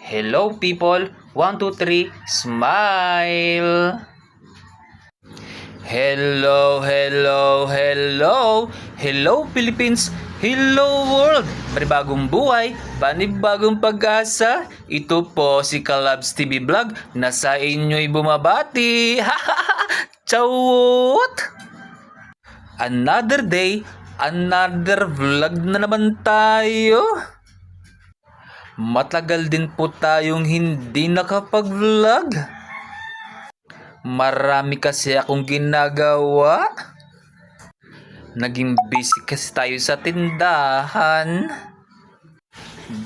Hello people, 1, 2, 3, smile! Hello, hello, hello! Hello Philippines! Hello world! Panibagong buhay, panibagong pag-asa. Ito po si Kalabs TV Vlog na sa inyo'y bumabati. Chawot! Another day, another vlog na naman tayo. Matagal din po tayong hindi nakapag-vlog. Marami kasi akong ginagawa. Naging busy kasi tayo sa tindahan.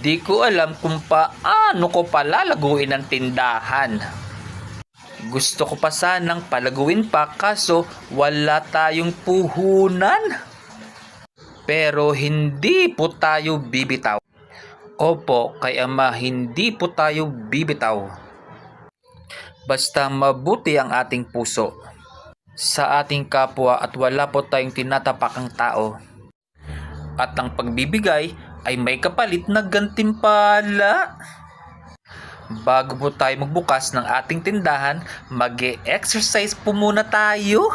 Di ko alam kung paano ko palalaguin ang tindahan. Gusto ko pa sanang palaguin pa kaso wala tayong puhunan. Pero hindi po tayo bibitaw. Opo, kay Ama, hindi po tayo bibitaw. Basta mabuti ang ating puso sa ating kapwa at wala po tayong tinatapakang tao. At ang pagbibigay ay may kapalit na gantimpala. Bago po tayo magbukas ng ating tindahan, mag-e-exercise po muna tayo.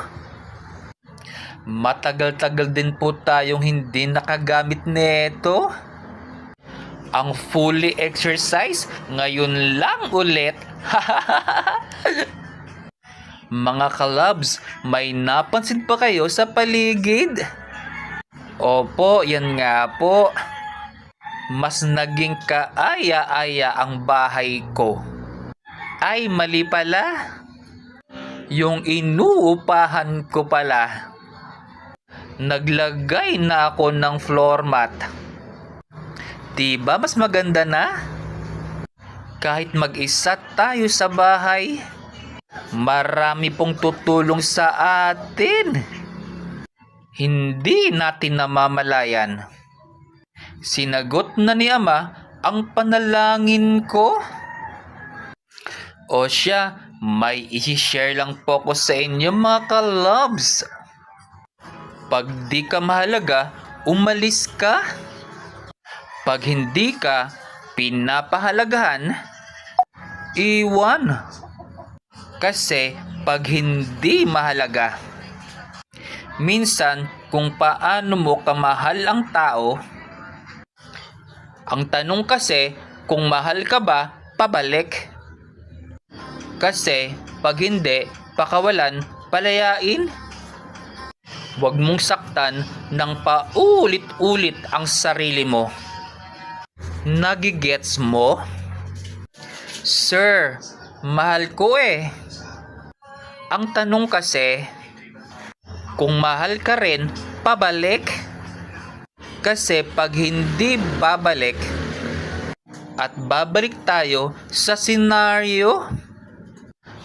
Matagal-tagal din po tayong hindi nakagamit nito. Ang fully exercise, ngayon lang ulit. Mga kalabs, may napansin pa kayo sa paligid? Opo, yan nga po. Mas naging kaaya-aya ang bahay ko. Ay, mali pala. Yung inuupahan ko pala. Naglagay na ako ng floor mat. Diba mas maganda na? Kahit mag-isa tayo sa bahay, marami pong tutulong sa atin. Hindi natin namamalayan. Sinagot na ni Ama ang panalangin ko. O siya, may i-share lang po ko sa inyo mga kalabs. Pag di ka mahalaga, umalis ka. Pag hindi ka pinapahalagahan, iwan. Kasi pag hindi mahalaga, minsan kung paano mo kamahal ang tao, ang tanong kasi kung mahal ka ba, pabalik. Kasi pag hindi, pakawalan, palayain. Huwag mong saktan ng paulit-ulit ang sarili mo. Nagigets mo? Sir, mahal ko eh. Ang tanong kasi, kung mahal ka rin, pabalik. Kasi pag hindi babalik, at babalik tayo sa senaryo,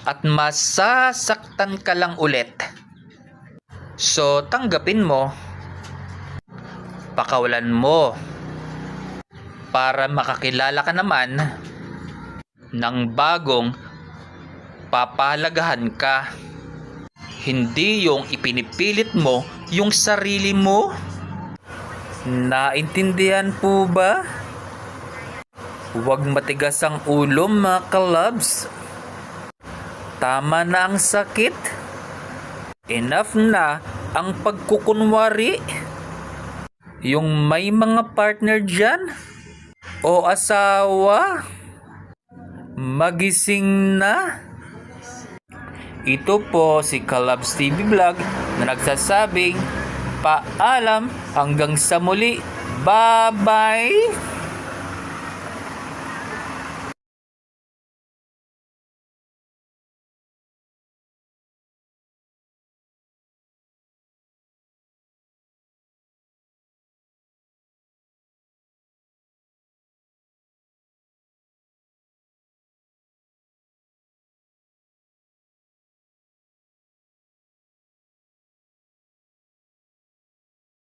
at masasaktan ka lang ulit. So, tanggapin mo, pakawalan mo, para makakilala ka naman ng bagong papahalagahan ka. Hindi yung ipinipilit mo yung sarili mo. Naintindihan po ba? Huwag matigas ang ulo mga kalabs. Tama na ang sakit. Enough na ang pagkukunwari. Yung may mga partner dyan o asawa, magising na. Ito po si Kalabs TV Vlog na nagsasabing paalam hanggang sa muli. Bye-bye!